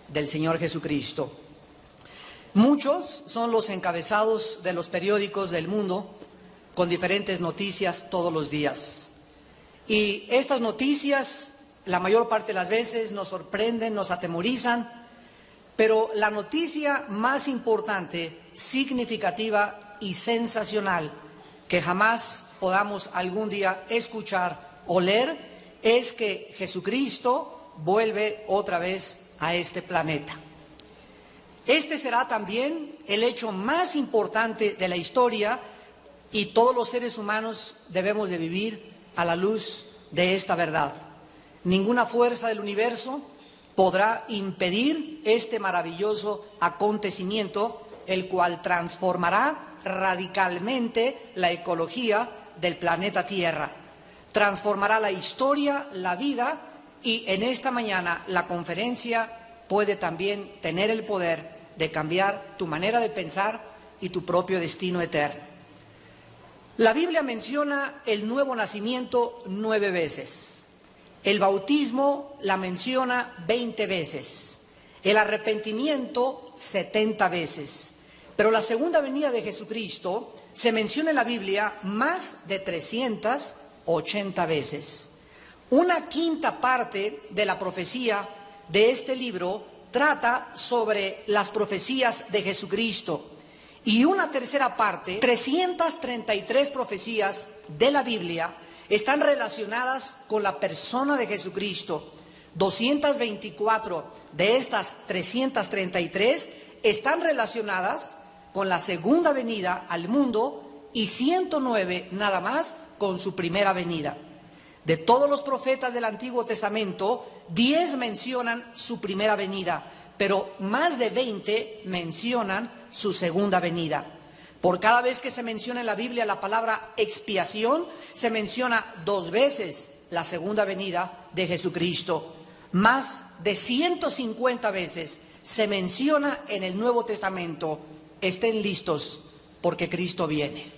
del Señor Jesucristo. Muchos son los encabezados de los periódicos del mundo con diferentes noticias todos los días. Y estas noticias, la mayor parte de las veces, nos sorprenden, nos atemorizan, pero la noticia más importante, significativa y sensacional que jamás podamos algún día escuchar o leer es que Jesucristo vuelve otra vez a este planeta. Este será también el hecho más importante de la historia y todos los seres humanos debemos de vivir a la luz de esta verdad. Ninguna fuerza del universo podrá impedir este maravilloso acontecimiento, el cual transformará radicalmente la ecología del planeta Tierra, transformará la historia, la vida, y en esta mañana la conferencia puede también tener el poder de cambiar tu manera de pensar y tu propio destino eterno. La Biblia menciona el nuevo nacimiento 9 veces. El bautismo la menciona 20 veces. El arrepentimiento 70 veces. Pero la segunda venida de Jesucristo se menciona en la Biblia más de 380 veces. Una quinta parte de la profecía de este libro trata sobre las profecías de Jesucristo. Y una tercera parte, 333 profecías de la Biblia, están relacionadas con la persona de Jesucristo. 224 de estas 333 están relacionadas con la segunda venida al mundo y 109 nada más con su primera venida. De todos los profetas del Antiguo Testamento, 10 mencionan su primera venida, pero más de 20 mencionan su segunda venida. Por cada vez que se menciona en la Biblia la palabra expiación, se menciona 2 veces la segunda venida de Jesucristo. Más de 150 veces se menciona en el Nuevo Testamento: estén listos porque Cristo viene.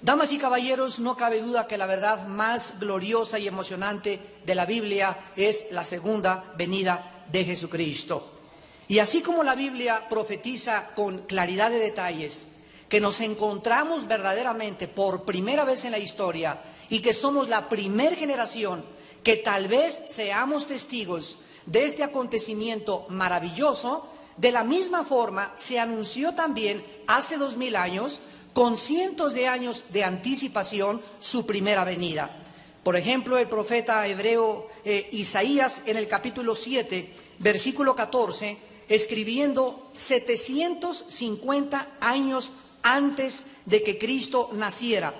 Damas y caballeros, no cabe duda que la verdad más gloriosa y emocionante de la Biblia es la segunda venida de Jesucristo. Y así como la Biblia profetiza con claridad de detalles que nos encontramos verdaderamente por primera vez en la historia y que somos la primer generación que tal vez seamos testigos de este acontecimiento maravilloso, de la misma forma se anunció también hace 2000 años, con cientos de años de anticipación, su primera venida. Por ejemplo, el profeta hebreo Isaías, en el capítulo 7, versículo 14, escribiendo 750 años antes de que Cristo naciera,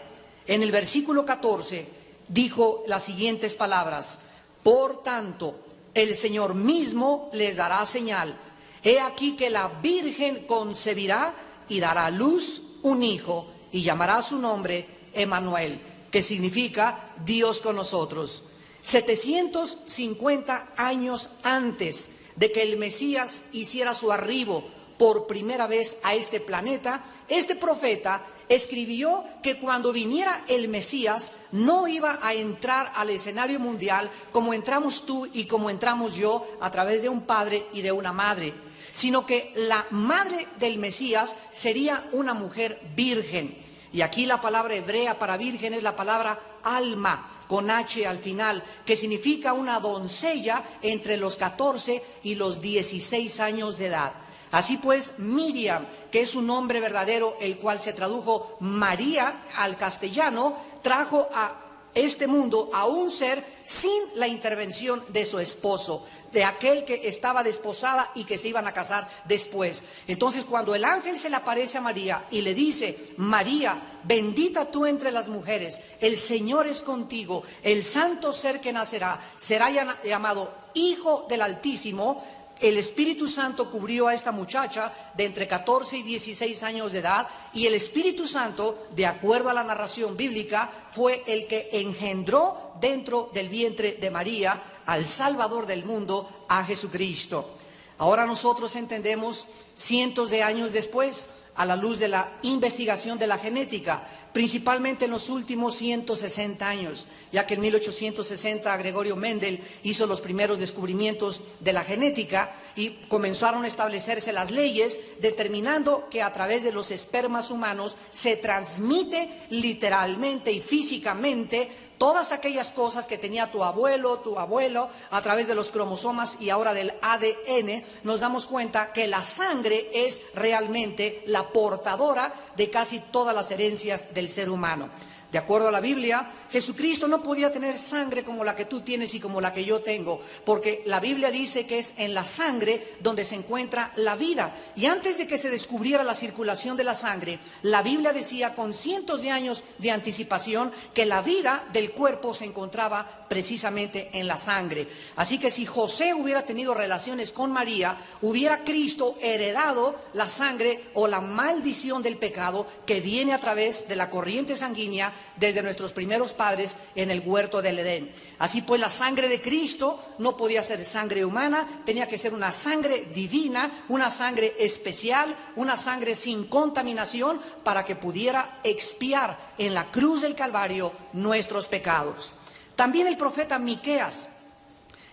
en el versículo 14, dijo las siguientes palabras: por tanto, el Señor mismo les dará señal. He aquí que la Virgen concebirá y dará a luz un hijo, y llamará su nombre Emmanuel, que significa Dios con nosotros. 750 años antes de que el Mesías hiciera su arribo por primera vez a este planeta, este profeta escribió que cuando viniera el Mesías no iba a entrar al escenario mundial como entramos tú y como entramos yo, a través de un padre y de una madre, sino que la madre del Mesías sería una mujer virgen. Y aquí la palabra hebrea para virgen es la palabra alma, con H al final, que significa una doncella entre los 14 y los 16 años de edad. Así pues, Miriam, que es un nombre verdadero, el cual se tradujo María al castellano, trajo a este mundo a un ser sin la intervención de su esposo, de aquel que estaba desposada y que se iban a casar después. Entonces, cuando el ángel se le aparece a María y le dice: María, bendita tú entre las mujeres, el Señor es contigo, el santo ser que nacerá será llamado Hijo del Altísimo. El Espíritu Santo cubrió a esta muchacha de entre 14 y 16 años de edad, y el Espíritu Santo, de acuerdo a la narración bíblica, fue el que engendró dentro del vientre de María al Salvador del mundo, a Jesucristo. Ahora nosotros entendemos, cientos de años después, a la luz de la investigación de la genética, principalmente en los últimos 160 años, ya que en 1860 Gregorio Mendel hizo los primeros descubrimientos de la genética y comenzaron a establecerse las leyes determinando que a través de los espermas humanos se transmite literalmente y físicamente todas aquellas cosas que tenía tu abuelo a través de los cromosomas y ahora del ADN. Nos damos cuenta que la sangre es realmente la portadora de casi todas las herencias del ser humano. De acuerdo a la Biblia, Jesucristo no podía tener sangre como la que tú tienes y como la que yo tengo, porque la Biblia dice que es en la sangre donde se encuentra la vida. Y antes de que se descubriera la circulación de la sangre, la Biblia decía con cientos de años de anticipación que la vida del cuerpo se encontraba precisamente en la sangre. Así que si José hubiera tenido relaciones con María, hubiera Cristo heredado la sangre o la maldición del pecado que viene a través de la corriente sanguínea desde nuestros primeros padres en el huerto del Edén. Así pues, la sangre de Cristo no podía ser sangre humana, tenía que ser una sangre divina, una sangre especial, una sangre sin contaminación para que pudiera expiar en la cruz del Calvario nuestros pecados. También el profeta Miqueas,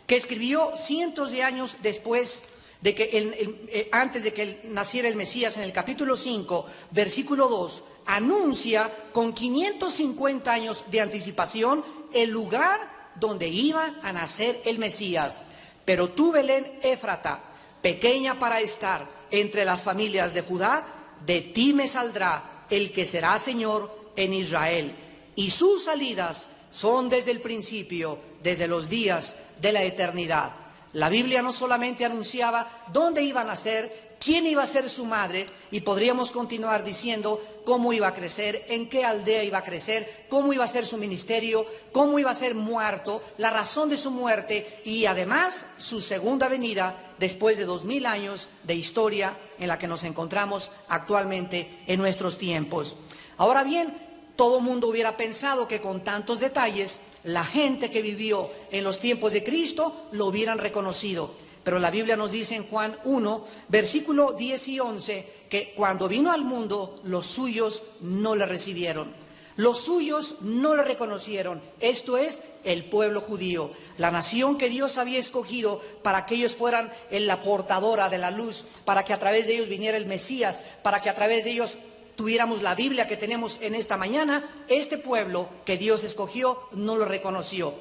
que escribió cientos de años después de que antes de que naciera el Mesías, en el capítulo 5, versículo 2, anuncia con 550 años de anticipación el lugar donde iba a nacer el Mesías. Pero tú, Belén Éfrata, pequeña para estar entre las familias de Judá, de ti me saldrá el que será Señor en Israel, y sus salidas son desde el principio, desde los días de la eternidad. La Biblia no solamente anunciaba dónde iba a nacer, quién iba a ser su madre, y podríamos continuar diciendo cómo iba a crecer, en qué aldea iba a crecer, cómo iba a ser su ministerio, cómo iba a ser muerto, la razón de su muerte y además su segunda venida después de 2000 años de historia en la que nos encontramos actualmente en nuestros tiempos. Ahora bien, todo mundo hubiera pensado que con tantos detalles la gente que vivió en los tiempos de Cristo lo hubieran reconocido. Pero la Biblia nos dice en Juan 1, versículo 10 y 11, que cuando vino al mundo, los suyos no le recibieron. Los suyos no le reconocieron. Esto es el pueblo judío, la nación que Dios había escogido para que ellos fueran la portadora de la luz, para que a través de ellos viniera el Mesías, para que a través de ellos tuviéramos la Biblia que tenemos en esta mañana. Este pueblo que Dios escogió no lo reconoció.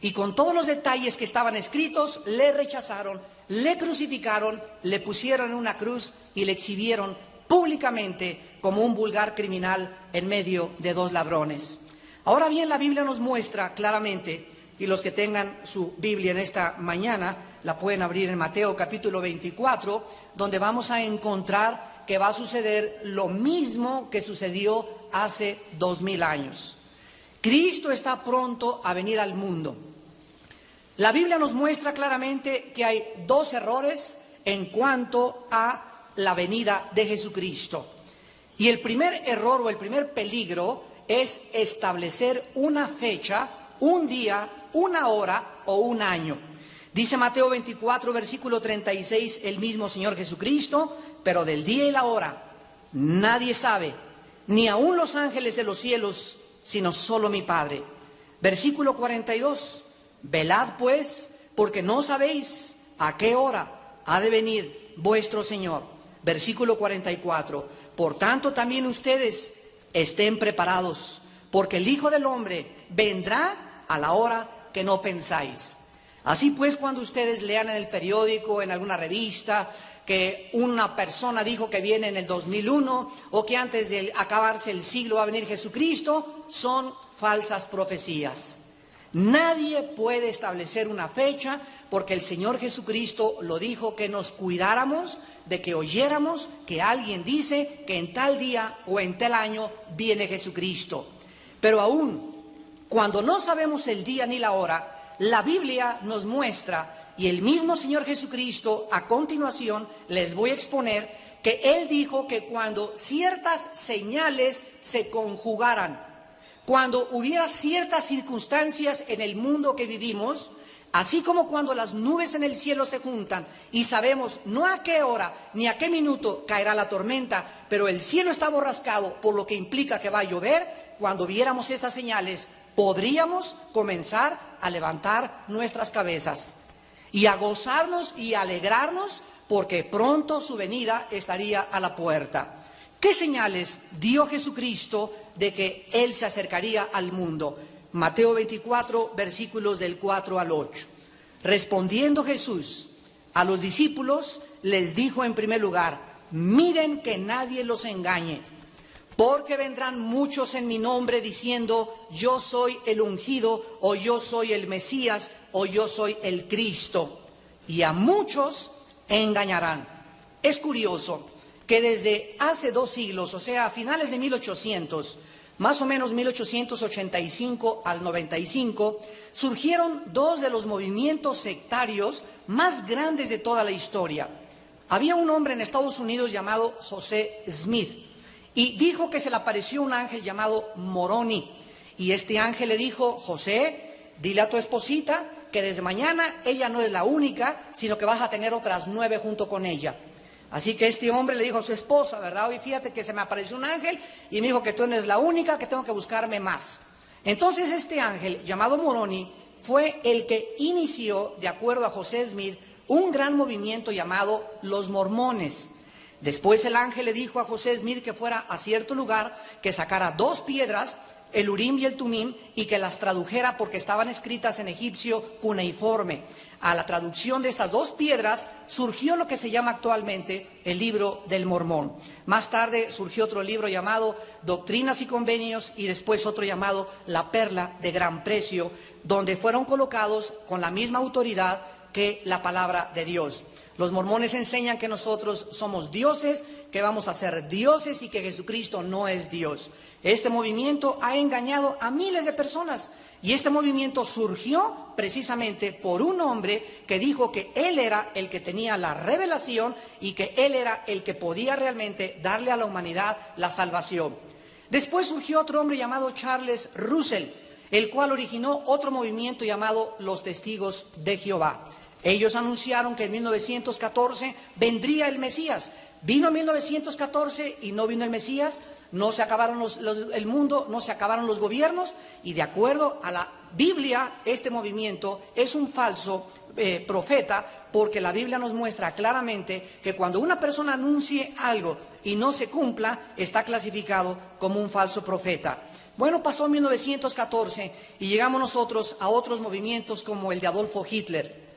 Y con todos los detalles que estaban escritos, le rechazaron, le crucificaron, le pusieron en una cruz y le exhibieron públicamente como un vulgar criminal en medio de dos ladrones. Ahora bien, la Biblia nos muestra claramente, y los que tengan su Biblia en esta mañana, la pueden abrir en Mateo capítulo 24, donde vamos a encontrar que va a suceder lo mismo que sucedió hace 2000 años. Cristo está pronto a venir al mundo. La Biblia nos muestra claramente que hay dos errores en cuanto a la venida de Jesucristo. Y el primer error o el primer peligro es establecer una fecha, un día, una hora o un año. Dice Mateo 24, versículo 36, el mismo Señor Jesucristo: pero del día y la hora nadie sabe, ni aun los ángeles de los cielos, sino solo mi Padre. Versículo 42, velad pues, porque no sabéis a qué hora ha de venir vuestro Señor. Versículo 44, por tanto también ustedes estén preparados, porque el Hijo del Hombre vendrá a la hora que no pensáis. Así pues, cuando ustedes lean en el periódico, en alguna revista, que una persona dijo que viene en el 2001 o que antes de acabarse el siglo va a venir Jesucristo, son falsas profecías. Nadie puede establecer una fecha, porque el Señor Jesucristo lo dijo, que nos cuidáramos de que oyéramos que alguien dice que en tal día o en tal año viene Jesucristo. Pero aún cuando no sabemos el día ni la hora, la Biblia nos muestra, y el mismo Señor Jesucristo a continuación les voy a exponer, que Él dijo que cuando ciertas señales se conjugaran, cuando hubiera ciertas circunstancias en el mundo que vivimos, Así como cuando las nubes en el cielo se juntan y sabemos no a qué hora ni a qué minuto caerá la tormenta, pero el cielo está borrascado, por lo que implica que va a llover, cuando viéramos estas señales, podríamos comenzar a levantar nuestras cabezas y a gozarnos y a alegrarnos, porque pronto su venida estaría a la puerta. ¿Qué señales dio Jesucristo de que Él se acercaría al mundo? Mateo 24, versículos del 4 al 8. Respondiendo Jesús a los discípulos, les dijo en primer lugar: miren que nadie los engañe, porque vendrán muchos en mi nombre diciendo: yo soy el ungido, o yo soy el Mesías, o yo soy el Cristo, y a muchos engañarán. Es curioso que desde hace 2 siglos, o sea, a finales de 1800, más o menos 1885 al 95, surgieron 2 de los movimientos sectarios más grandes de toda la historia. Había un hombre en Estados Unidos llamado José Smith, y dijo que se le apareció un ángel llamado Moroni, y este ángel le dijo: José, dile a tu esposita que desde mañana ella no es la única, sino que vas a tener otras 9 junto con ella. Así que este hombre le dijo a su esposa, ¿verdad? Oye, fíjate que se me apareció un ángel y me dijo que tú no eres la única, que tengo que buscarme más. Entonces este ángel, llamado Moroni, fue el que inició, de acuerdo a José Smith, un gran movimiento llamado los mormones. Después el ángel le dijo a José Smith que fuera a cierto lugar, que sacara 2 piedras, el Urim y el Tumim, y que las tradujera porque estaban escritas en egipcio cuneiforme. A la traducción de estas 2 piedras surgió lo que se llama actualmente el libro del Mormón. Más tarde surgió otro libro llamado Doctrinas y Convenios, y después otro llamado La Perla de Gran Precio, donde fueron colocados con la misma autoridad que la palabra de Dios. Los mormones enseñan que nosotros somos dioses, que vamos a ser dioses y que Jesucristo no es Dios. Este movimiento ha engañado a miles de personas, y este movimiento surgió precisamente por un hombre que dijo que él era el que tenía la revelación y que él era el que podía realmente darle a la humanidad la salvación. Después surgió otro hombre llamado Charles Russell, el cual originó otro movimiento llamado los Testigos de Jehová. Ellos anunciaron que en 1914 vendría el Mesías. Vino en 1914 y no vino el Mesías, no se acabaron el mundo, no se acabaron los gobiernos, y de acuerdo a la Biblia, este movimiento es un falso profeta, porque la Biblia nos muestra claramente que cuando una persona anuncie algo y no se cumpla, está clasificado como un falso profeta. Bueno, pasó 1914 y llegamos nosotros a otros movimientos como el de Adolfo Hitler.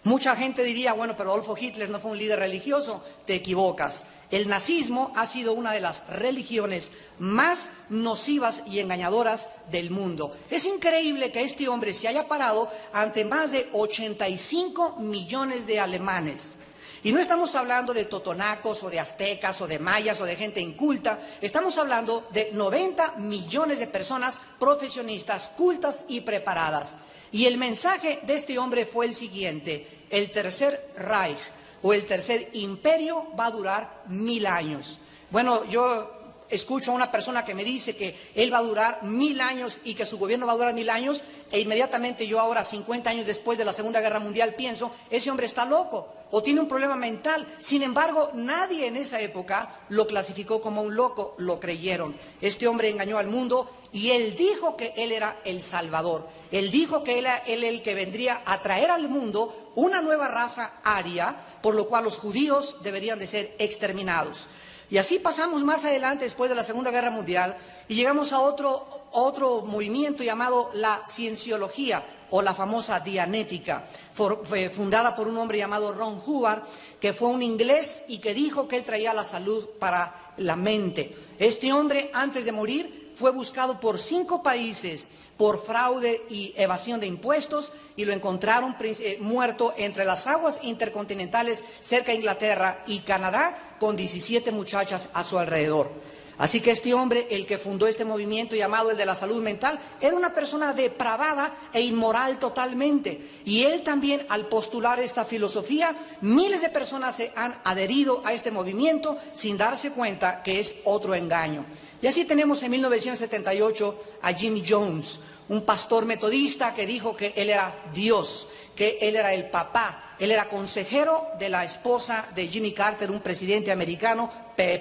Mucha gente diría: bueno, pero Adolfo Hitler no fue un líder religioso. Te equivocas. El nazismo ha sido una de las religiones más nocivas y engañadoras del mundo. Es increíble que este hombre se haya parado ante más de 85 millones de alemanes. Y no estamos hablando de totonacos o de aztecas o de mayas o de gente inculta. Estamos hablando de 90 millones de personas profesionistas, cultas y preparadas. Y el mensaje de este hombre fue el siguiente: el tercer Reich o el tercer imperio va a durar 1000 años. Bueno, yo escucho a una persona que me dice que él va a durar 1000 años y que su gobierno va a durar 1000 años, e inmediatamente yo ahora, 50 años después de la Segunda Guerra Mundial, pienso: ese hombre está loco o tiene un problema mental. Sin embargo, nadie en esa época lo clasificó como un loco, lo creyeron. Este hombre engañó al mundo y él dijo que él era el Salvador. Él dijo que él era el que vendría a traer al mundo una nueva raza aria, por lo cual los judíos deberían de ser exterminados. Y así pasamos más adelante, después de la Segunda Guerra Mundial, y llegamos a otro movimiento llamado la cienciología, o la famosa Dianética. Fue fundada por un hombre llamado Ron Hubbard, que fue un inglés y que dijo que él traía la salud para la mente. Este hombre, antes de morir, fue buscado por 5 países por fraude y evasión de impuestos, y lo encontraron muerto entre las aguas intercontinentales cerca de Inglaterra y Canadá, con 17 muchachas a su alrededor. Así que este hombre, el que fundó este movimiento llamado el de la salud mental, era una persona depravada e inmoral totalmente. Y él también, al postular esta filosofía, miles de personas se han adherido a este movimiento sin darse cuenta que es otro engaño. Y así tenemos en 1978 a Jim Jones, un pastor metodista que dijo que él era Dios, que él era el papá, él era consejero de la esposa de Jimmy Carter, un presidente americano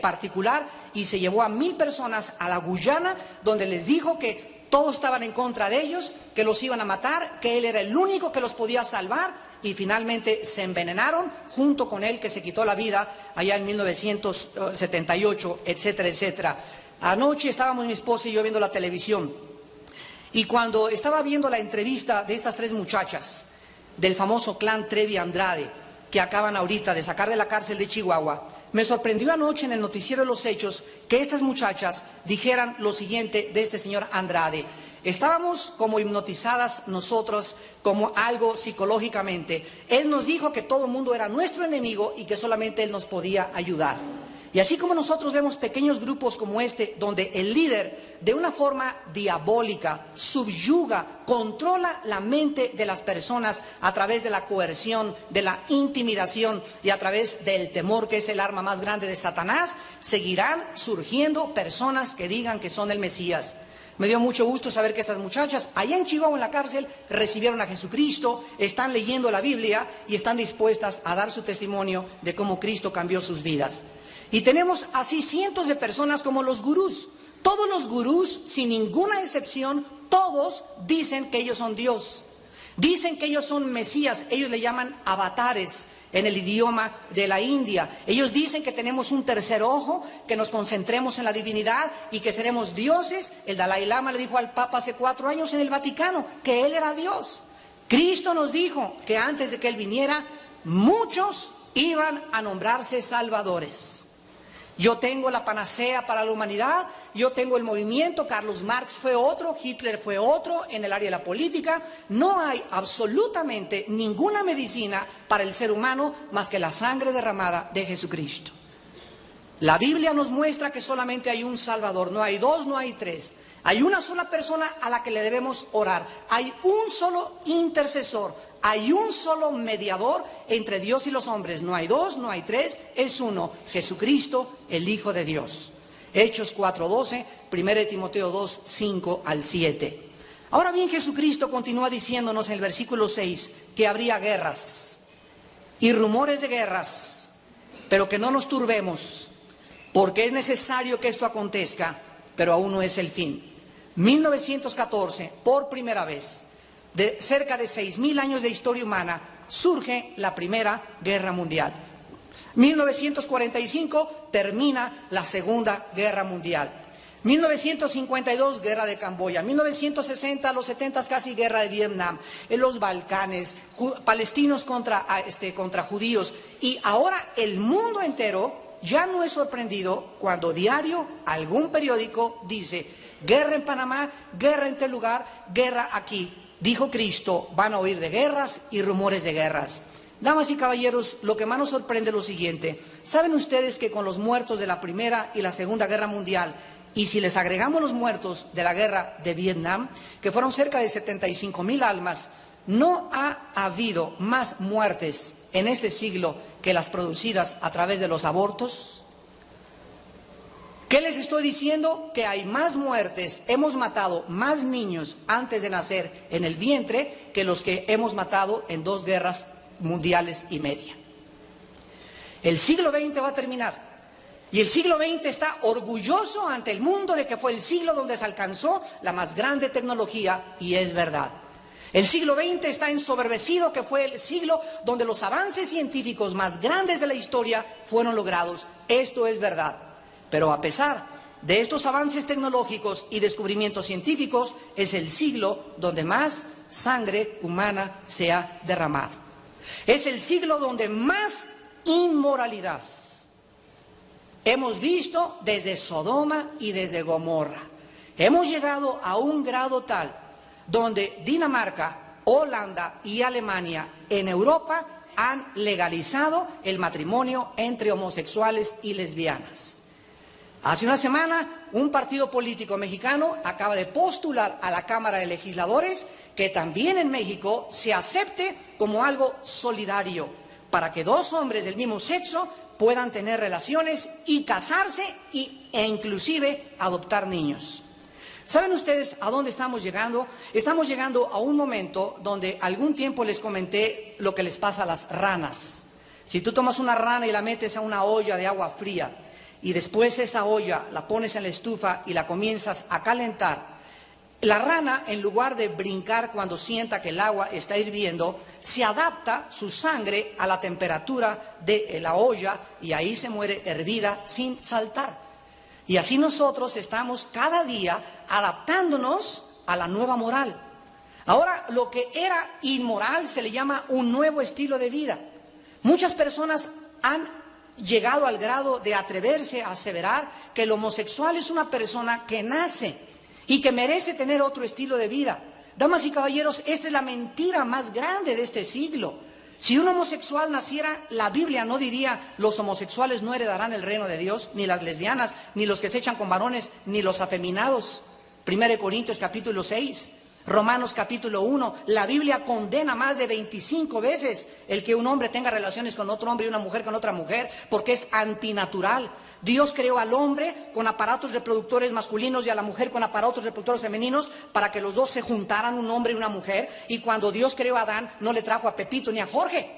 particular, y se llevó a 1000 personas a la Guyana, donde les dijo que todos estaban en contra de ellos, que los iban a matar, que él era el único que los podía salvar, y finalmente se envenenaron junto con él, que se quitó la vida allá en 1978, etcétera, etcétera. Anoche estábamos mi esposa y yo viendo la televisión, y cuando estaba viendo la entrevista de estas 3 muchachas del famoso clan Trevi Andrade, que acaban ahorita de sacar de la cárcel de Chihuahua, me sorprendió anoche en el noticiero de los hechos que estas muchachas dijeran lo siguiente de este señor Andrade. Estábamos como hipnotizadas nosotros, como algo psicológicamente. Él nos dijo que todo el mundo era nuestro enemigo y que solamente él nos podía ayudar. Y así como nosotros vemos pequeños grupos como este, donde el líder, de una forma diabólica, subyuga, controla la mente de las personas a través de la coerción, de la intimidación y a través del temor, que es el arma más grande de Satanás, seguirán surgiendo personas que digan que son el Mesías. Me dio mucho gusto saber que estas muchachas, allá en Chihuahua, en la cárcel, recibieron a Jesucristo, están leyendo la Biblia y están dispuestas a dar su testimonio de cómo Cristo cambió sus vidas. Y tenemos así cientos de personas como los gurús. Todos los gurús, sin ninguna excepción, todos dicen que ellos son Dios. Dicen que ellos son Mesías, ellos le llaman avatares en el idioma de la India. Ellos dicen que tenemos un tercer ojo, que nos concentremos en la divinidad y que seremos dioses. El Dalai Lama le dijo al Papa hace 4 años en el Vaticano que él era Dios. Cristo nos dijo que antes de que él viniera, muchos iban a nombrarse salvadores. Yo tengo la panacea para la humanidad, yo tengo el movimiento, Carlos Marx fue otro, Hitler fue otro en el área de la política. No hay absolutamente ninguna medicina para el ser humano más que la sangre derramada de Jesucristo. La Biblia nos muestra que solamente hay un Salvador, no hay 2, no hay 3. Hay una sola persona a la que le debemos orar, hay un solo intercesor, hay un solo mediador entre Dios y los hombres. No hay 2, no hay 3, es uno, Jesucristo, el Hijo de Dios. Hechos 4:12, 1 Timoteo 2, 5 al 7. Ahora bien, Jesucristo continúa diciéndonos en el versículo 6 que habría guerras y rumores de guerras, pero que no nos turbemos, porque es necesario que esto acontezca, pero aún no es el fin. 1914, por primera vez, de cerca de 6.000 años de historia humana, surge la Primera Guerra Mundial. 1945 termina la Segunda Guerra Mundial. 1952, Guerra de Camboya. 1960, los 70 casi Guerra de Vietnam. En los Balcanes, palestinos contra judíos. Y ahora el mundo entero ya no es sorprendido cuando diario algún periódico dice: guerra en Panamá, guerra en tal lugar, guerra aquí. Dijo Cristo, van a oír de guerras y rumores de guerras. Damas y caballeros, lo que más nos sorprende es lo siguiente. ¿Saben ustedes que con los muertos de la Primera y la Segunda Guerra Mundial, y si les agregamos los muertos de la Guerra de Vietnam, que fueron cerca de 75.000 almas, no ha habido más muertes en este siglo que las producidas a través de los abortos? ¿Qué les estoy diciendo? Que hay más muertes, hemos matado más niños antes de nacer en el vientre que los que hemos matado en 2 guerras mundiales y media. El siglo XX va a terminar y el siglo XX está orgulloso ante el mundo de que fue el siglo donde se alcanzó la más grande tecnología, y es verdad. El siglo XX está ensoberbecido que fue el siglo donde los avances científicos más grandes de la historia fueron logrados. Esto es verdad. Pero a pesar de estos avances tecnológicos y descubrimientos científicos, es el siglo donde más sangre humana se ha derramado. Es el siglo donde más inmoralidad hemos visto desde Sodoma y desde Gomorra. Hemos llegado a un grado tal donde Dinamarca, Holanda y Alemania en Europa han legalizado el matrimonio entre homosexuales y lesbianas. Hace una semana, un partido político mexicano acaba de postular a la Cámara de Legisladores que también en México se acepte como algo solidario, para que dos hombres del mismo sexo puedan tener relaciones y casarse e inclusive adoptar niños. ¿Saben ustedes a dónde estamos llegando? Estamos llegando a un momento donde algún tiempo les comenté lo que les pasa a las ranas. Si tú tomas una rana y la metes a una olla de agua fría y después esa olla la pones en la estufa y la comienzas a calentar, la rana, en lugar de brincar cuando sienta que el agua está hirviendo, se adapta su sangre a la temperatura de la olla y ahí se muere hervida sin saltar. Y así nosotros estamos cada día adaptándonos a la nueva moral. Ahora, lo que era inmoral se le llama un nuevo estilo de vida. Muchas personas han llegado al grado de atreverse a aseverar que el homosexual es una persona que nace y que merece tener otro estilo de vida. Damas y caballeros, esta es la mentira más grande de este siglo. Si un homosexual naciera, la Biblia no diría: los homosexuales no heredarán el reino de Dios, ni las lesbianas, ni los que se echan con varones, ni los afeminados. 1 Corintios capítulo 6, Romanos capítulo 1, la Biblia condena más de 25 veces el que un hombre tenga relaciones con otro hombre y una mujer con otra mujer, porque es antinatural. Dios creó al hombre con aparatos reproductores masculinos y a la mujer con aparatos reproductores femeninos para que los dos se juntaran, un hombre y una mujer. Y cuando Dios creó a Adán, no le trajo a Pepito ni a Jorge,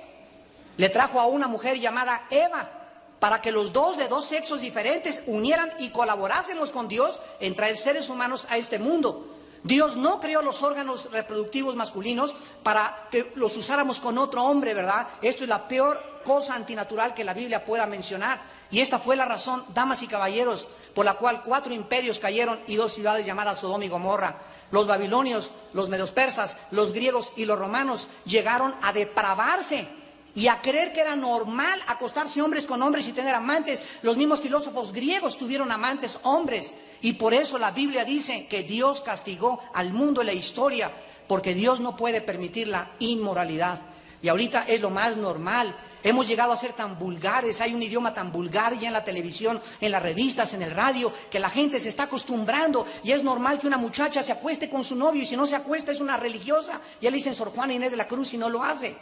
le trajo a una mujer llamada Eva, para que los dos de dos sexos diferentes unieran y colaborásemos con Dios en traer seres humanos a este mundo. Dios no creó los órganos reproductivos masculinos para que los usáramos con otro hombre, ¿verdad? Esto es la peor cosa antinatural que la Biblia pueda mencionar. Y esta fue la razón, damas y caballeros, por la cual 4 imperios cayeron y 2 ciudades llamadas Sodoma y Gomorra. Los babilonios, los medos persas, los griegos y los romanos llegaron a depravarse y a creer que era normal acostarse hombres con hombres y tener amantes. Los mismos filósofos griegos tuvieron amantes hombres, y por eso la Biblia dice que Dios castigó al mundo en la historia, porque Dios no puede permitir la inmoralidad. Y ahorita es lo más normal. Hemos llegado a ser tan vulgares, hay un idioma tan vulgar ya en la televisión, en las revistas, en el radio, que la gente se está acostumbrando, y es normal que una muchacha se acueste con su novio, y si no se acuesta es una religiosa. Ya le dicen Sor Juana Inés de la Cruz y no lo hace.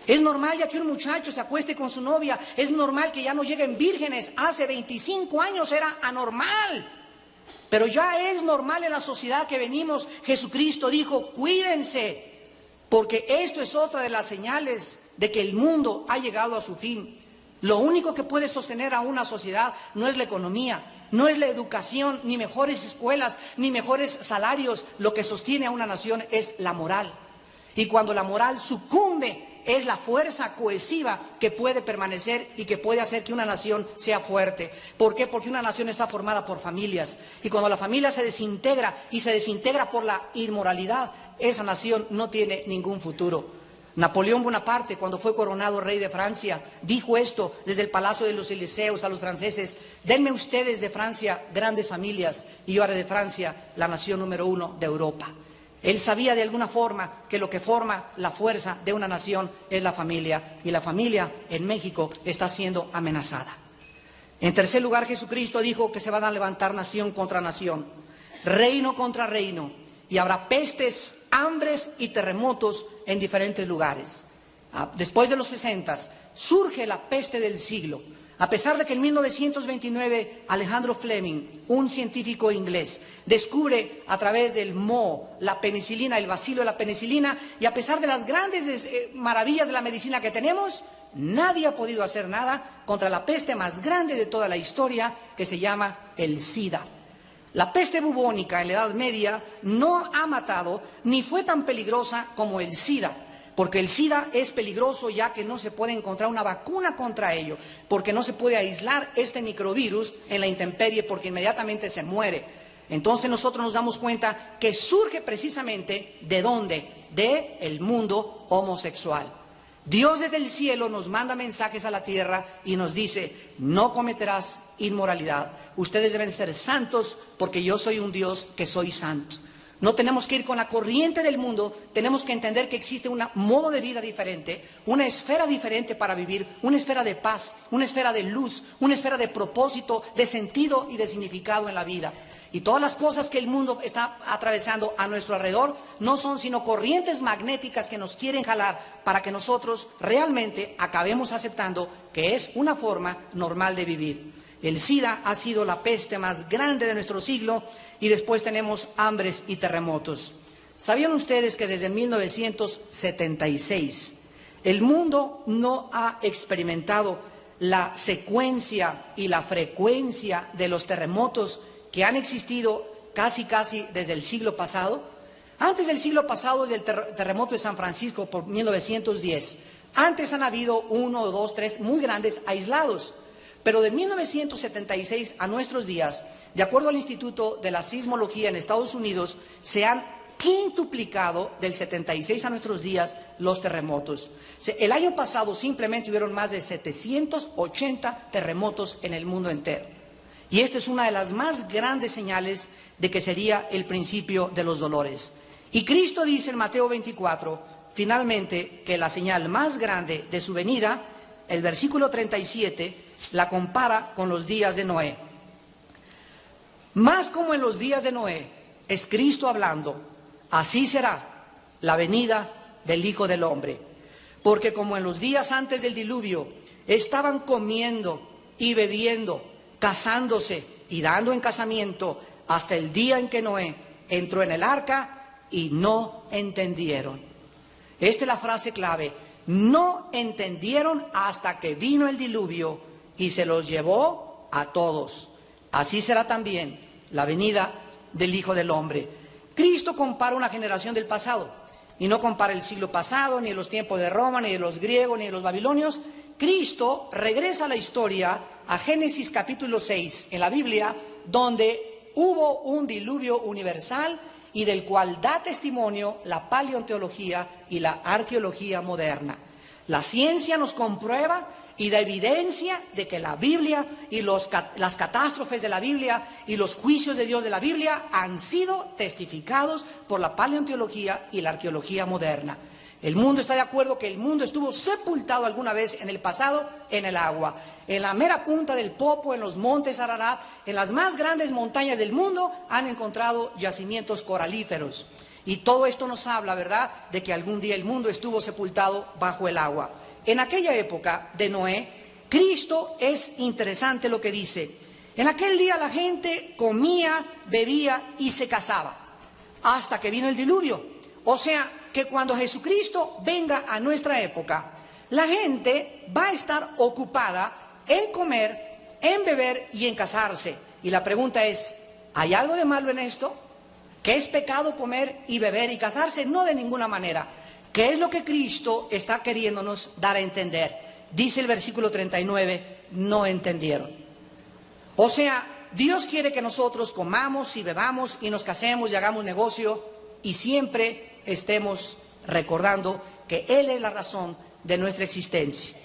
Es normal ya que un muchacho se acueste con su novia, es normal que ya no lleguen vírgenes. Hace 25 años era anormal, pero ya es normal en la sociedad que venimos. Jesucristo dijo: cuídense, porque esto es otra de las señales de que el mundo ha llegado a su fin. Lo único que puede sostener a una sociedad no es la economía, no es la educación, ni mejores escuelas, ni mejores salarios. Lo que sostiene a una nación es la moral. Y cuando la moral sucumbe, es la fuerza cohesiva que puede permanecer y que puede hacer que una nación sea fuerte. ¿Por qué? Porque una nación está formada por familias. Y cuando la familia se desintegra, y se desintegra por la inmoralidad, esa nación no tiene ningún futuro. Napoleón Bonaparte, cuando fue coronado rey de Francia, dijo esto desde el Palacio de los Elíseos a los franceses: denme ustedes de Francia grandes familias, y yo haré de Francia la nación número 1 de Europa. Él sabía de alguna forma que lo que forma la fuerza de una nación es la familia, y la familia en México está siendo amenazada. En tercer lugar, Jesucristo dijo que se van a levantar nación contra nación, reino contra reino, y habrá pestes, hambres y terremotos en diferentes lugares. Después de los 60 surge la peste del siglo. A pesar de que en 1929 Alejandro Fleming, un científico inglés, descubre a través del moho la penicilina, el bacilo de la penicilina, y a pesar de las grandes maravillas de la medicina que tenemos, nadie ha podido hacer nada contra la peste más grande de toda la historia, que se llama el SIDA. La peste bubónica en la Edad Media no ha matado ni fue tan peligrosa como el SIDA. Porque el SIDA es peligroso ya que no se puede encontrar una vacuna contra ello, porque no se puede aislar este microvirus en la intemperie, porque inmediatamente se muere. Entonces nosotros nos damos cuenta que surge precisamente ¿de dónde? Del mundo homosexual. Dios desde el cielo nos manda mensajes a la tierra y nos dice: no cometerás inmoralidad, ustedes deben ser santos porque yo soy un Dios que soy santo. No tenemos que ir con la corriente del mundo, tenemos que entender que existe un modo de vida diferente, una esfera diferente para vivir, una esfera de paz, una esfera de luz, una esfera de propósito, de sentido y de significado en la vida. Y todas las cosas que el mundo está atravesando a nuestro alrededor no son sino corrientes magnéticas que nos quieren jalar para que nosotros realmente acabemos aceptando que es una forma normal de vivir. El SIDA ha sido la peste más grande de nuestro siglo y después tenemos hambres y terremotos. ¿Sabían ustedes que desde 1976 el mundo no ha experimentado la secuencia y la frecuencia de los terremotos que han existido casi desde el siglo pasado? Antes del siglo pasado, desde el terremoto de San Francisco por 1910, antes han habido 1, 2, 3 muy grandes aislados. Pero de 1976 a nuestros días, de acuerdo al Instituto de la Sismología en Estados Unidos, se han quintuplicado del 76 a nuestros días los terremotos. El año pasado simplemente hubieron más de 780 terremotos en el mundo entero. Y esto es una de las más grandes señales de que sería el principio de los dolores. Y Cristo dice en Mateo 24, finalmente, que la señal más grande de su venida, el versículo 37, la compara con los días de Noé. Más como en los días de Noé, es Cristo hablando, así será la venida del Hijo del Hombre. Porque como en los días antes del diluvio, estaban comiendo y bebiendo, casándose y dando en casamiento, hasta el día en que Noé entró en el arca y no entendieron. Esta es la frase clave. No entendieron hasta que vino el diluvio y se los llevó a todos. Así será también la venida del Hijo del Hombre. Cristo compara una generación del pasado y no compara el siglo pasado, ni los tiempos de Roma, ni de los griegos, ni de los babilonios. Cristo regresa a la historia, a Génesis capítulo 6 en la Biblia, donde hubo un diluvio universal y del cual da testimonio la paleontología y la arqueología moderna. La ciencia nos comprueba y da evidencia de que la Biblia y las catástrofes de la Biblia y los juicios de Dios de la Biblia han sido testificados por la paleontología y la arqueología moderna. El mundo está de acuerdo que el mundo estuvo sepultado alguna vez en el pasado en el agua. En la mera punta del Popo, en los montes Ararat, en las más grandes montañas del mundo, han encontrado yacimientos coralíferos. Y todo esto nos habla, ¿verdad?, de que algún día el mundo estuvo sepultado bajo el agua. En aquella época de Noé, Cristo es interesante lo que dice. En aquel día la gente comía, bebía y se casaba, hasta que vino el diluvio. O sea, que cuando Jesucristo venga a nuestra época, la gente va a estar ocupada en comer, en beber y en casarse. Y la pregunta es, ¿hay algo de malo en esto? ¿Que es pecado comer y beber y casarse? No, de ninguna manera. ¿Qué es lo que Cristo está queriéndonos dar a entender? Dice el versículo 39, no entendieron. O sea, Dios quiere que nosotros comamos y bebamos y nos casemos y hagamos negocio y siempre estemos recordando que Él es la razón de nuestra existencia.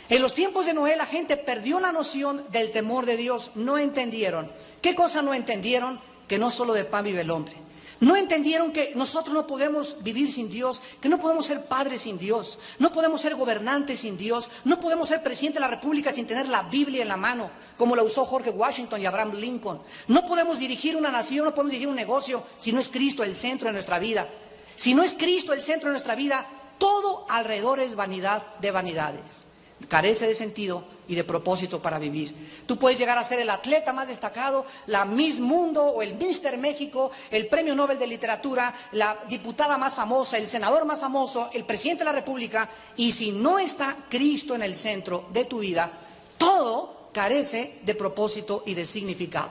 En los tiempos de Noé la gente perdió la noción del temor de Dios, no entendieron. ¿Qué cosa no entendieron? Que no solo de pan vive el hombre. No entendieron que nosotros no podemos vivir sin Dios, que no podemos ser padres sin Dios, no podemos ser gobernantes sin Dios, no podemos ser presidente de la República sin tener la Biblia en la mano, como la usó George Washington y Abraham Lincoln. No podemos dirigir una nación, no podemos dirigir un negocio si no es Cristo el centro de nuestra vida. Si no es Cristo el centro de nuestra vida, todo alrededor es vanidad de vanidades. Carece de sentido y de propósito para vivir. Tú puedes llegar a ser el atleta más destacado, la Miss Mundo o el Mister México, el Premio Nobel de Literatura, la diputada más famosa, el senador más famoso, el presidente de la República, y si no está Cristo en el centro de tu vida, todo carece de propósito y de significado.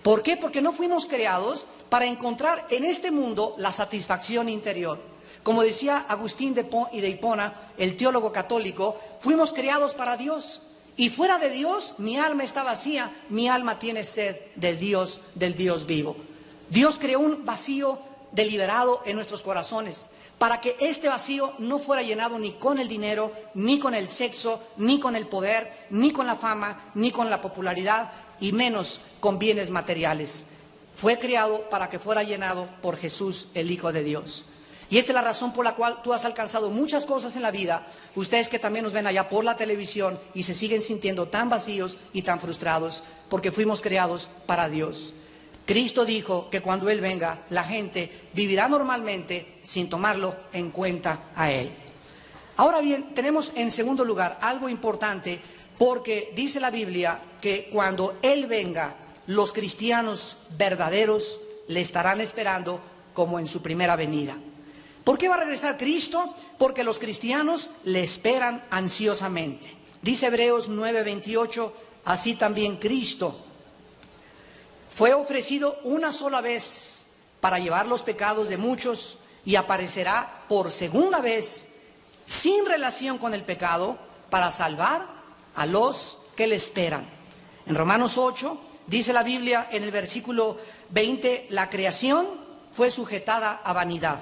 ¿Por qué? Porque no fuimos creados para encontrar en este mundo la satisfacción interior. Como decía Agustín de Hipona, el teólogo católico, fuimos creados para Dios. Y fuera de Dios, mi alma está vacía, mi alma tiene sed de Dios, del Dios vivo. Dios creó un vacío deliberado en nuestros corazones, para que este vacío no fuera llenado ni con el dinero, ni con el sexo, ni con el poder, ni con la fama, ni con la popularidad, y menos con bienes materiales. fue creado para que fuera llenado por Jesús, el Hijo de Dios. Y esta es la razón por la cual tú has alcanzado muchas cosas en la vida. Ustedes que también nos ven allá por la televisión y se siguen sintiendo tan vacíos y tan frustrados, porque fuimos creados para Dios. Cristo dijo que cuando Él venga, la gente vivirá normalmente sin tomarlo en cuenta a Él. Ahora bien, tenemos en segundo lugar algo importante, porque dice la Biblia que cuando Él venga, los cristianos verdaderos le estarán esperando como en su primera venida. ¿Por qué va a regresar Cristo? Porque los cristianos le esperan ansiosamente. Dice Hebreos 9:28, así también Cristo fue ofrecido una sola vez para llevar los pecados de muchos y aparecerá por segunda vez sin relación con el pecado para salvar a los que le esperan. En Romanos 8 dice la Biblia en el versículo 20, la creación fue sujetada a vanidad,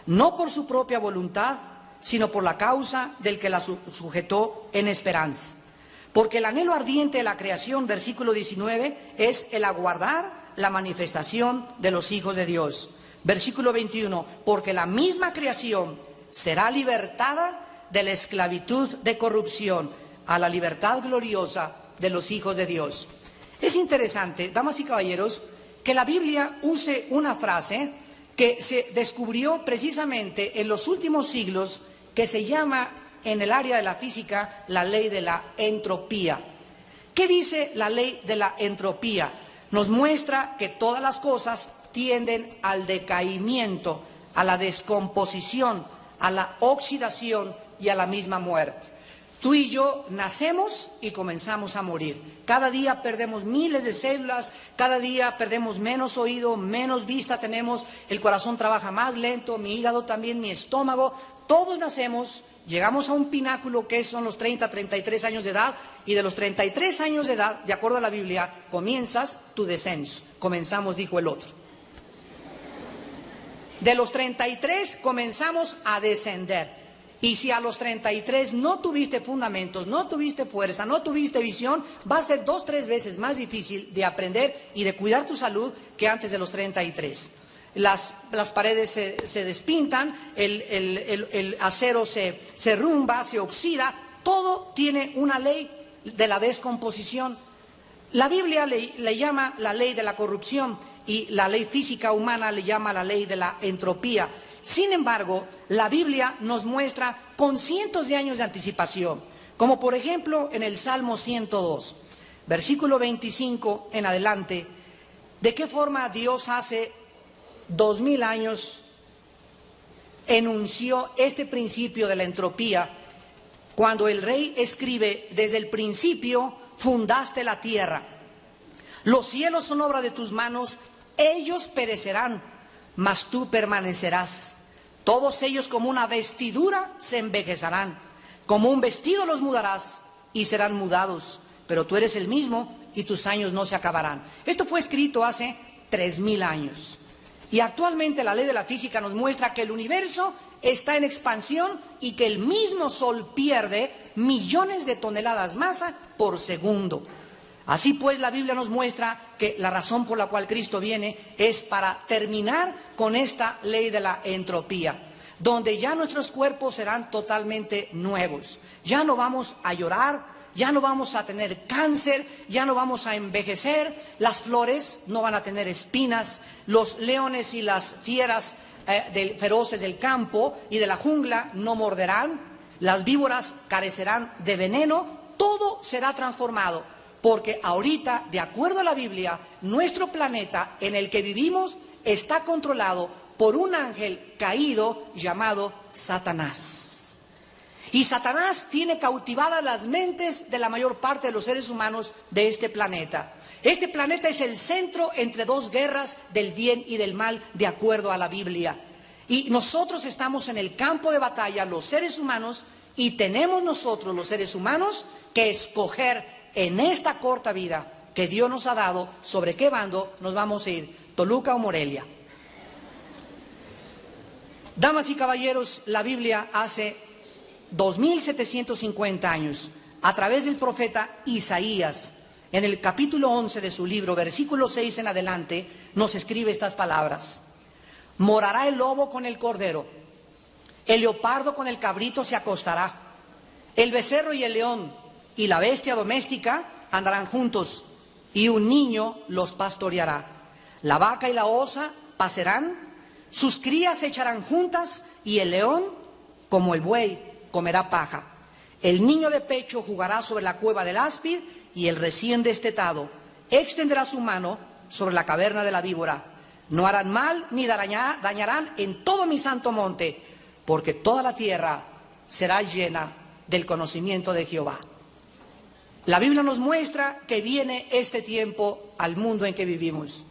no por su propia voluntad, sino por la causa del que la sujetó en esperanza. Porque el anhelo ardiente de la creación, versículo 19, es el aguardar la manifestación de los hijos de Dios. Versículo 21, porque la misma creación será libertada de la esclavitud de corrupción a la libertad gloriosa de los hijos de Dios. Es interesante, damas y caballeros, que la Biblia use una frase que se descubrió precisamente en los últimos siglos, que se llama en el área de la física la ley de la entropía. ¿Qué dice la ley de la entropía? Nos muestra que todas las cosas tienden al decaimiento, a la descomposición, a la oxidación y a la misma muerte. Tú y yo nacemos y comenzamos a morir. Cada día perdemos miles de células, cada día perdemos menos oído, menos vista tenemos, el corazón trabaja más lento, mi hígado también, mi estómago. Todos nacemos, llegamos a un pináculo que son los 30, 33 años de edad, y de los 33 años de edad, de acuerdo a la Biblia, comienzas tu descenso. Comenzamos, dijo el otro. De los 33 comenzamos a descender. Y si a los 33 no tuviste fundamentos, no tuviste fuerza, no tuviste visión, va a ser 2, 3 veces más difícil de aprender y de cuidar tu salud que antes de los 33. Las paredes se despintan, el acero se rumba, se oxida, todo tiene una ley de la descomposición. La Biblia le llama la ley de la corrupción y la ley física humana le llama la ley de la entropía. Sin embargo, la Biblia nos muestra con cientos de años de anticipación, como por ejemplo en el Salmo 102, versículo 25 en adelante, de qué forma Dios hace 2000 años enunció este principio de la entropía, cuando el rey escribe, desde el principio fundaste la tierra, los cielos son obra de tus manos, ellos perecerán, mas tú permanecerás. Todos ellos como una vestidura se envejecerán, como un vestido los mudarás y serán mudados, pero tú eres el mismo y tus años no se acabarán. Esto fue escrito hace 3000 años. Y actualmente la ley de la física nos muestra que el universo está en expansión y que el mismo Sol pierde millones de toneladas masa por segundo. Así pues, la Biblia nos muestra que la razón por la cual Cristo viene es para terminar con esta ley de la entropía, donde ya nuestros cuerpos serán totalmente nuevos. Ya no vamos a llorar, ya no vamos a tener cáncer, ya no vamos a envejecer, las flores no van a tener espinas, los leones y las fieras feroces del campo y de la jungla no morderán, las víboras carecerán de veneno, todo será transformado. Porque ahorita, de acuerdo a la Biblia, nuestro planeta en el que vivimos está controlado por un ángel caído llamado Satanás. Y Satanás tiene cautivadas las mentes de la mayor parte de los seres humanos de este planeta. Este planeta es el centro entre dos guerras del bien y del mal, de acuerdo a la Biblia. Y nosotros estamos en el campo de batalla, los seres humanos, y tenemos nosotros, los seres humanos, que escoger en esta corta vida que Dios nos ha dado, sobre qué bando nos vamos a ir, Toluca o Morelia. Damas y caballeros, la Biblia hace 2750 años, a través del profeta Isaías, en el capítulo 11 de su libro, versículo 6 en adelante, nos escribe estas palabras: morará el lobo con el cordero, el leopardo con el cabrito se acostará, el becerro y el león y la bestia doméstica andarán juntos, y un niño los pastoreará. La vaca y la osa pasarán, sus crías se echarán juntas, y el león, como el buey, comerá paja. El niño de pecho jugará sobre la cueva del áspid, y el recién destetado extenderá su mano sobre la caverna de la víbora. No harán mal ni dañarán en todo mi santo monte, porque toda la tierra será llena del conocimiento de Jehová. La Biblia nos muestra que viene este tiempo al mundo en que vivimos.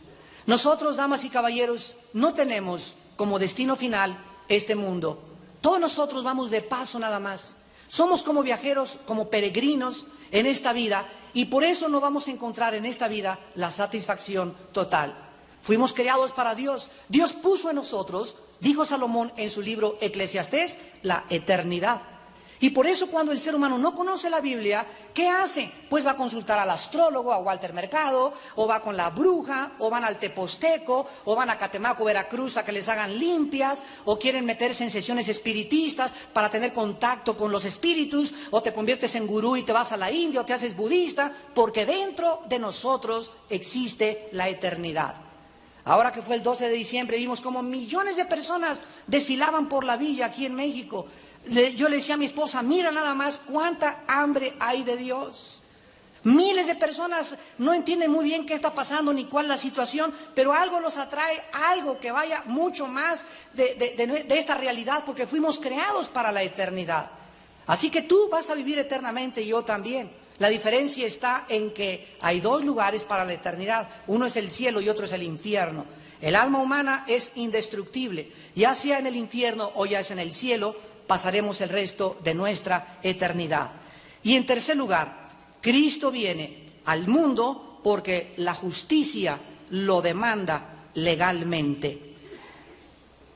Nosotros, damas y caballeros, no tenemos como destino final este mundo. Todos nosotros vamos de paso nada más. Somos como viajeros, como peregrinos en esta vida, y por eso no vamos a encontrar en esta vida la satisfacción total. Fuimos creados para Dios. Dios puso en nosotros, dijo Salomón en su libro Eclesiastés, la eternidad. Y por eso cuando el ser humano no conoce la Biblia, ¿qué hace? Pues va a consultar al astrólogo, a Walter Mercado, o va con la bruja, o van al Teposteco, o van a Catemaco, Veracruz, a que les hagan limpias, o quieren meterse en sesiones espiritistas para tener contacto con los espíritus, o te conviertes en gurú y te vas a la India, o te haces budista, porque dentro de nosotros existe la eternidad. Ahora que fue el 12 de diciembre, vimos como millones de personas desfilaban por la villa aquí en México. Yo le decía a mi esposa, mira nada más cuánta hambre hay de Dios. Miles de personas no entienden muy bien qué está pasando ni cuál es la situación, pero algo los atrae, algo que vaya mucho más de esta realidad, porque fuimos creados para la eternidad. Así que tú vas a vivir eternamente y yo también. La diferencia está en que hay dos lugares para la eternidad. Uno es el cielo y otro es el infierno. El alma humana es indestructible, ya sea en el infierno o ya sea en el cielo, pasaremos el resto de nuestra eternidad. Y en tercer lugar, Cristo viene al mundo porque la justicia lo demanda legalmente.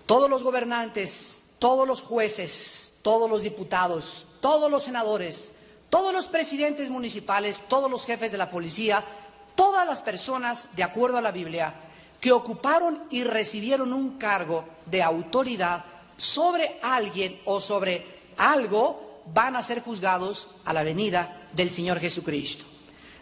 Todos los gobernantes, todos los jueces, todos los diputados, todos los senadores, todos los presidentes municipales, todos los jefes de la policía, todas las personas, de acuerdo a la Biblia, que ocuparon y recibieron un cargo de autoridad sobre alguien o sobre algo, van a ser juzgados a la venida del Señor Jesucristo.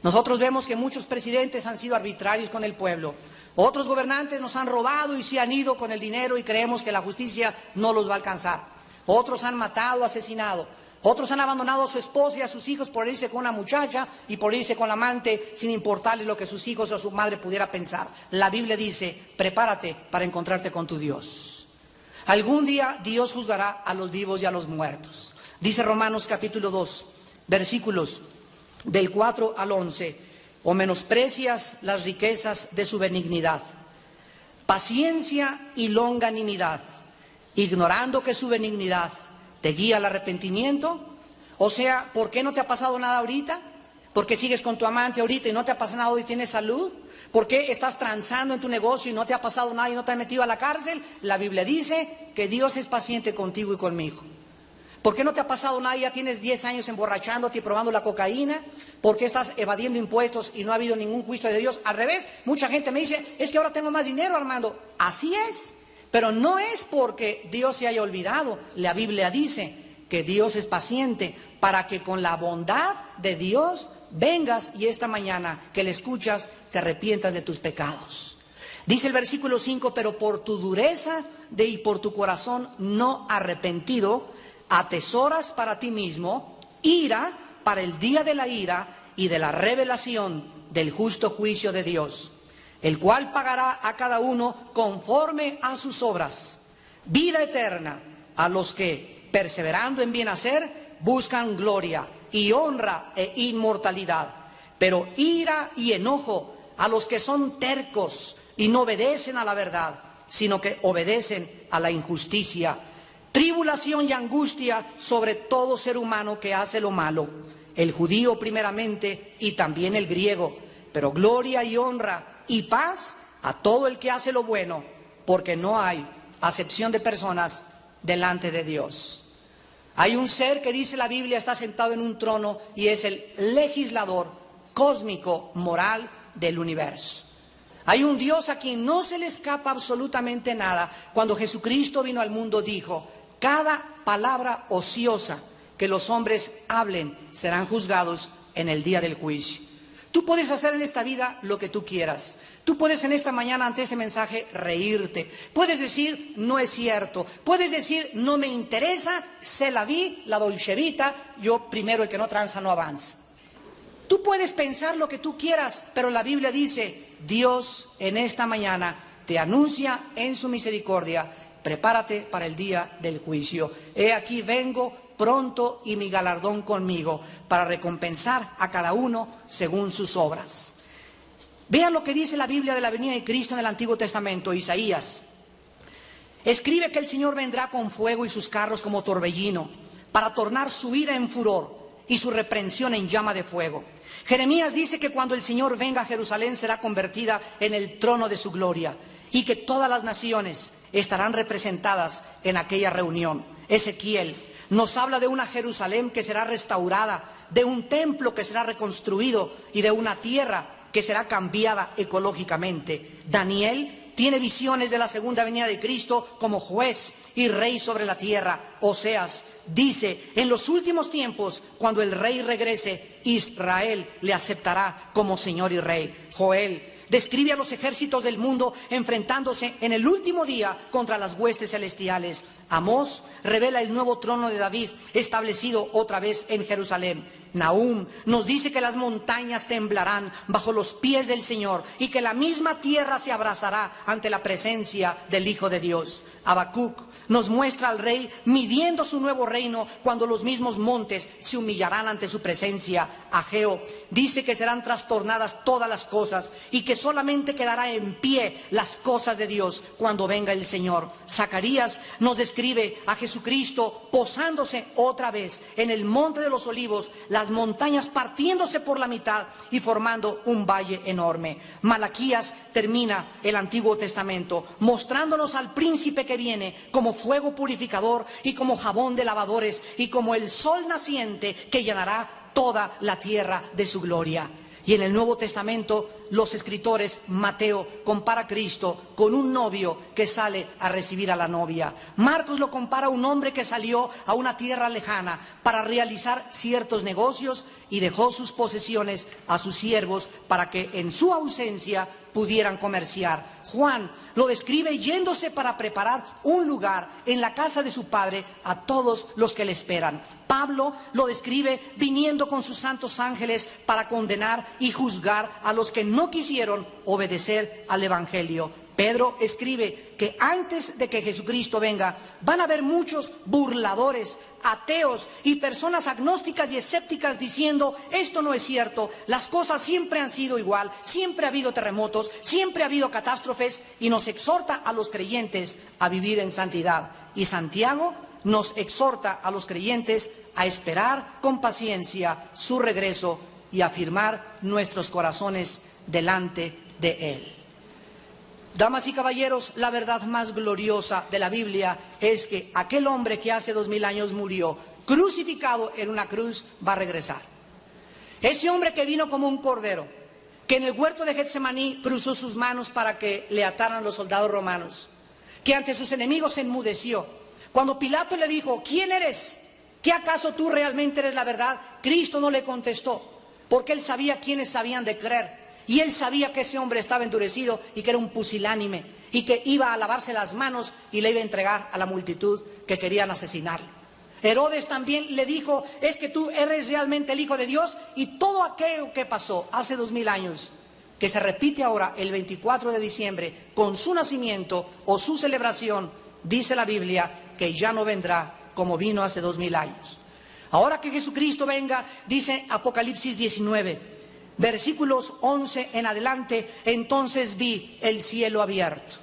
Nosotros vemos que muchos presidentes han sido arbitrarios con el pueblo. Otros gobernantes nos han robado y se han ido con el dinero y creemos que la justicia no los va a alcanzar. Otros han matado, asesinado. Otros han abandonado a su esposa y a sus hijos por irse con una muchacha y por irse con la amante sin importarles lo que sus hijos o su madre pudiera pensar. La Biblia dice, prepárate para encontrarte con tu Dios. Algún día Dios juzgará a los vivos y a los muertos. Dice Romanos capítulo 2, versículos del 4 al 11, o menosprecias las riquezas de su benignidad, paciencia y longanimidad, ignorando que su benignidad te guía al arrepentimiento. O sea, ¿por qué no te ha pasado nada ahorita? ¿Por qué sigues con tu amante ahorita y no te ha pasado nada y tienes salud? ¿Por qué estás transando en tu negocio y no te ha pasado nada y no te has metido a la cárcel? La Biblia dice que Dios es paciente contigo y conmigo. ¿Por qué no te ha pasado nada y ya tienes 10 años emborrachándote y probando la cocaína? ¿Por qué estás evadiendo impuestos y no ha habido ningún juicio de Dios? Al revés, mucha gente me dice, es que ahora tengo más dinero, Armando. Así es, pero no es porque Dios se haya olvidado. La Biblia dice que Dios es paciente para que con la bondad de Dios vengas y esta mañana que le escuchas te arrepientas de tus pecados. Dice el versículo 5, pero por tu dureza y por tu corazón no arrepentido, atesoras para ti mismo ira para el día de la ira y de la revelación del justo juicio de Dios, el cual pagará a cada uno conforme a sus obras. Vida eterna a los que, perseverando en bien hacer, buscan gloria y honra e inmortalidad, pero ira y enojo a los que son tercos y no obedecen a la verdad, sino que obedecen a la injusticia. Tribulación y angustia sobre todo ser humano que hace lo malo, el judío primeramente y también el griego, pero gloria y honra y paz a todo el que hace lo bueno, porque no hay acepción de personas delante de Dios. Hay un ser que dice la Biblia está sentado en un trono y es el legislador cósmico, moral del universo. Hay un Dios a quien no se le escapa absolutamente nada. Cuando Jesucristo vino al mundo dijo: cada palabra ociosa que los hombres hablen serán juzgados en el día del juicio. Tú puedes hacer en esta vida lo que tú quieras. Tú puedes en esta mañana ante este mensaje reírte. Puedes decir no es cierto. Puedes decir no me interesa, se la vi, la dolcevita, yo primero el que no tranza no avanza. Tú puedes pensar lo que tú quieras, pero la Biblia dice: Dios en esta mañana te anuncia en su misericordia: prepárate para el día del juicio. He aquí vengo pronto y mi galardón conmigo para recompensar a cada uno según sus obras. Vean lo que dice la Biblia de la venida de Cristo en el Antiguo Testamento. Isaías escribe que el Señor vendrá con fuego y sus carros como torbellino, para tornar su ira en furor y su reprensión en llama de fuego. Jeremías dice que cuando el Señor venga a Jerusalén será convertida en el trono de su gloria y que todas las naciones estarán representadas en aquella reunión. Ezequiel nos habla de una Jerusalén que será restaurada, de un templo que será reconstruido y de una tierra que será cambiada ecológicamente. Daniel tiene visiones de la segunda venida de Cristo como juez y rey sobre la tierra. Oseas dice: en los últimos tiempos, cuando el rey regrese, Israel le aceptará como Señor y Rey. Joel describe a los ejércitos del mundo enfrentándose en el último día contra las huestes celestiales. Amós revela el nuevo trono de David, establecido otra vez en Jerusalén. Nahum nos dice que las montañas temblarán bajo los pies del Señor y que la misma tierra se abrazará ante la presencia del Hijo de Dios. Habacuc nos muestra al rey midiendo su nuevo reino cuando los mismos montes se humillarán ante su presencia. Ageo dice que serán trastornadas todas las cosas y que solamente quedará en pie las cosas de Dios cuando venga el Señor. Zacarías nos describe a Jesucristo posándose otra vez en el monte de los olivos, las montañas partiéndose por la mitad y formando un valle enorme. Malaquías termina el Antiguo Testamento mostrándonos al príncipe que viene como fuego purificador y como jabón de lavadores y como el sol naciente que llenará toda la tierra de su gloria. Y en el Nuevo Testamento los escritores, Mateo compara a Cristo con un novio que sale a recibir a la novia. Marcos lo compara a un hombre que salió a una tierra lejana para realizar ciertos negocios y dejó sus posesiones a sus siervos para que en su ausencia pudieran comerciar. Juan lo describe yéndose para preparar un lugar en la casa de su Padre a todos los que le esperan. Pablo lo describe viniendo con sus santos ángeles para condenar y juzgar a los que no quisieron obedecer al Evangelio. Pedro escribe que antes de que Jesucristo venga van a haber muchos burladores, ateos y personas agnósticas y escépticas diciendo: esto no es cierto, las cosas siempre han sido igual, siempre ha habido terremotos, siempre ha habido catástrofes, y nos exhorta a los creyentes a vivir en santidad. Y Santiago nos exhorta a los creyentes a esperar con paciencia su regreso y a afirmar nuestros corazones delante de Él. Damas y caballeros, la verdad más gloriosa de la Biblia es que aquel hombre que hace 2000 años murió crucificado en una cruz va a regresar. Ese hombre que vino como un cordero, que en el huerto de Getsemaní cruzó sus manos para que le ataran los soldados romanos, que ante sus enemigos se enmudeció. Cuando Pilato le dijo: ¿quién eres? ¿Qué acaso tú realmente eres la verdad? Cristo no le contestó, porque él sabía quiénes habían de creer. Y él sabía que ese hombre estaba endurecido y que era un pusilánime y que iba a lavarse las manos y le iba a entregar a la multitud que querían asesinarlo. Herodes también le dijo: es que tú eres realmente el Hijo de Dios. Y todo aquello que pasó hace 2000 años, que se repite ahora el 24 de diciembre con su nacimiento o su celebración, dice la Biblia que ya no vendrá como vino hace 2000 años. Ahora que Jesucristo venga, dice Apocalipsis 19, versículos 11 en adelante: entonces vi el cielo abierto.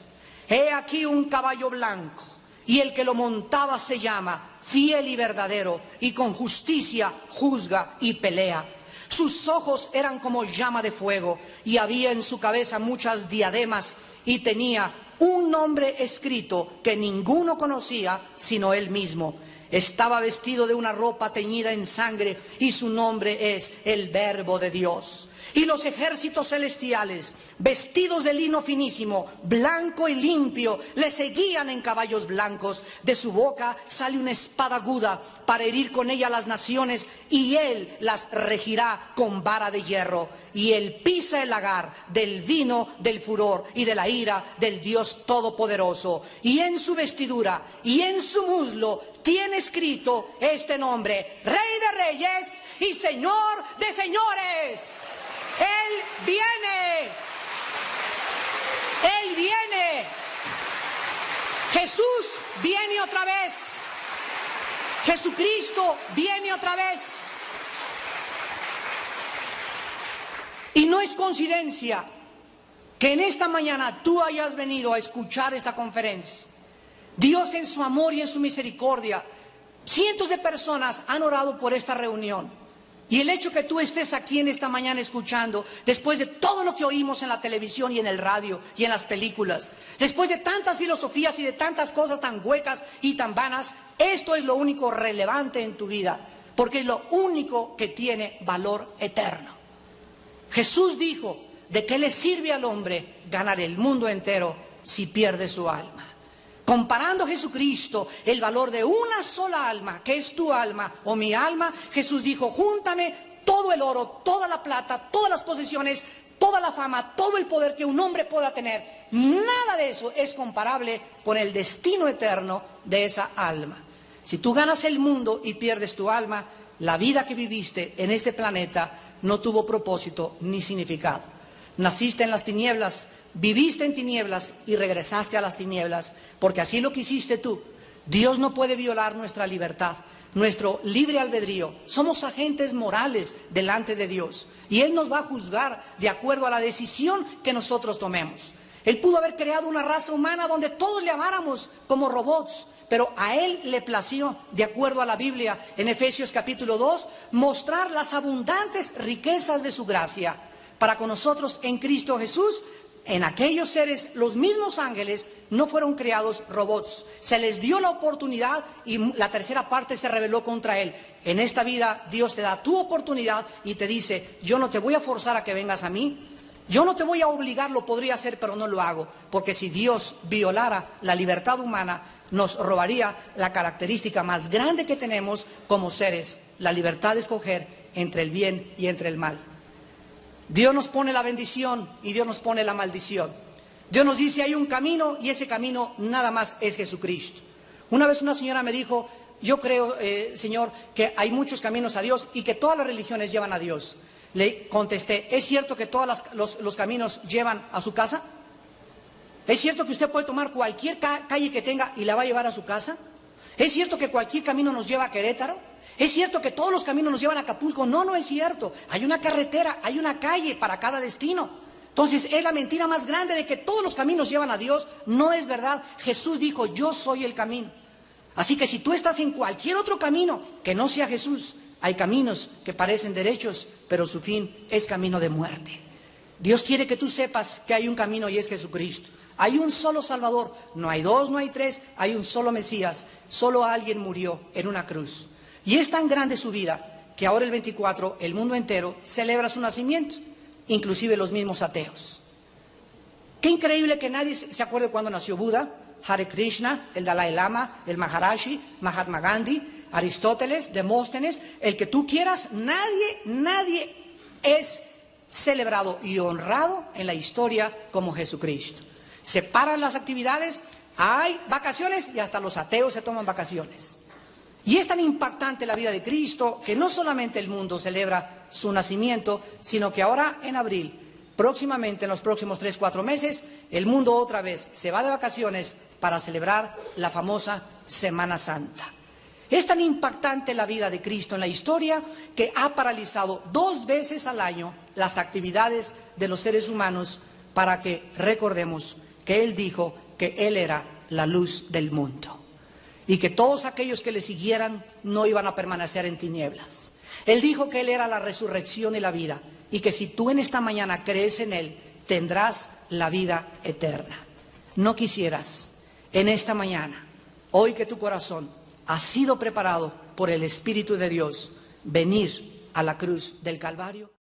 He aquí un caballo blanco, y el que lo montaba se llama Fiel y Verdadero, y con justicia juzga y pelea. Sus ojos eran como llama de fuego, y había en su cabeza muchas diademas, y tenía un nombre escrito que ninguno conocía sino él mismo. Estaba vestido de una ropa teñida en sangre y su nombre es el Verbo de Dios. Y los ejércitos celestiales, vestidos de lino finísimo, blanco y limpio, le seguían en caballos blancos. De su boca sale una espada aguda para herir con ella a las naciones, y él las regirá con vara de hierro. Y él pisa el lagar del vino del furor y de la ira del Dios Todopoderoso. Y en su vestidura y en su muslo tiene escrito este nombre: Rey de Reyes y Señor de Señores. Él viene. Él viene. Jesús viene otra vez. Jesucristo viene otra vez. Y no es coincidencia que en esta mañana tú hayas venido a escuchar esta conferencia. Dios, en su amor y en su misericordia, cientos de personas han orado por esta reunión. Y el hecho que tú estés aquí en esta mañana escuchando, después de todo lo que oímos en la televisión y en el radio y en las películas, después de tantas filosofías y de tantas cosas tan huecas y tan vanas, esto es lo único relevante en tu vida, porque es lo único que tiene valor eterno. Jesús dijo: ¿de qué le sirve al hombre ganar el mundo entero si pierde su alma? Comparando a Jesucristo el valor de una sola alma, que es tu alma o mi alma, Jesús dijo: júntame todo el oro, toda la plata, todas las posesiones, toda la fama, todo el poder que un hombre pueda tener. Nada de eso es comparable con el destino eterno de esa alma. Si tú ganas el mundo y pierdes tu alma, la vida que viviste en este planeta no tuvo propósito ni significado. Naciste en las tinieblas, viviste en tinieblas y regresaste a las tinieblas, porque así lo quisiste tú. Dios no puede violar nuestra libertad, nuestro libre albedrío. Somos agentes morales delante de Dios, y Él nos va a juzgar de acuerdo a la decisión que nosotros tomemos. Él pudo haber creado una raza humana donde todos le amáramos como robots, pero a Él le plació, de acuerdo a la Biblia, en Efesios capítulo 2, mostrar las abundantes riquezas de su gracia para con nosotros en Cristo Jesús. En aquellos seres, los mismos ángeles, no fueron creados robots. Se les dio la oportunidad y la tercera parte se rebeló contra Él. En esta vida Dios te da tu oportunidad y te dice: yo no te voy a forzar a que vengas a mí. Yo no te voy a obligar, lo podría hacer, pero no lo hago. Porque si Dios violara la libertad humana, nos robaría la característica más grande que tenemos como seres: la libertad de escoger entre el bien y entre el mal. Dios nos pone la bendición y Dios nos pone la maldición. Dios nos dice: hay un camino, y ese camino nada más es Jesucristo. Una vez una señora me dijo: yo creo, Señor, que hay muchos caminos a Dios y que todas las religiones llevan a Dios. Le contesté: ¿es cierto que todos los caminos llevan a su casa? ¿Es cierto que usted puede tomar cualquier calle que tenga y la va a llevar a su casa? ¿Es cierto que cualquier camino nos lleva a Querétaro? ¿Es cierto que todos los caminos nos llevan a Acapulco? No, no es cierto. Hay una carretera, hay una calle para cada destino. Entonces es la mentira más grande de que todos los caminos llevan a Dios. No es verdad. Jesús dijo: yo soy el camino. Así que si tú estás en cualquier otro camino que no sea Jesús, hay caminos que parecen derechos, pero su fin es camino de muerte. Dios quiere que tú sepas que hay un camino y es Jesucristo. Hay un solo Salvador, no hay dos, no hay tres, hay un solo Mesías. Solo alguien murió en una cruz. Y es tan grande su vida que ahora el 24 el mundo entero celebra su nacimiento, inclusive los mismos ateos. Qué increíble que nadie se acuerde cuándo nació Buda, Hare Krishna, el Dalai Lama, el Maharaji, Mahatma Gandhi, Aristóteles, Demóstenes, el que tú quieras. Nadie es celebrado y honrado en la historia como Jesucristo. Se paran las actividades, hay vacaciones y hasta los ateos se toman vacaciones. Y es tan impactante la vida de Cristo que no solamente el mundo celebra su nacimiento, sino que ahora en abril, próximamente en los próximos 3-4 meses, el mundo otra vez se va de vacaciones para celebrar la famosa Semana Santa. Es tan impactante la vida de Cristo en la historia que ha paralizado 2 veces al año las actividades de los seres humanos para que recordemos que Él dijo que Él era la luz del mundo y que todos aquellos que le siguieran no iban a permanecer en tinieblas. Él dijo que Él era la resurrección y la vida y que si tú en esta mañana crees en Él, tendrás la vida eterna. ¿No quisieras en esta mañana, hoy que tu corazón ha sido preparado por el Espíritu de Dios venir a la cruz del Calvario.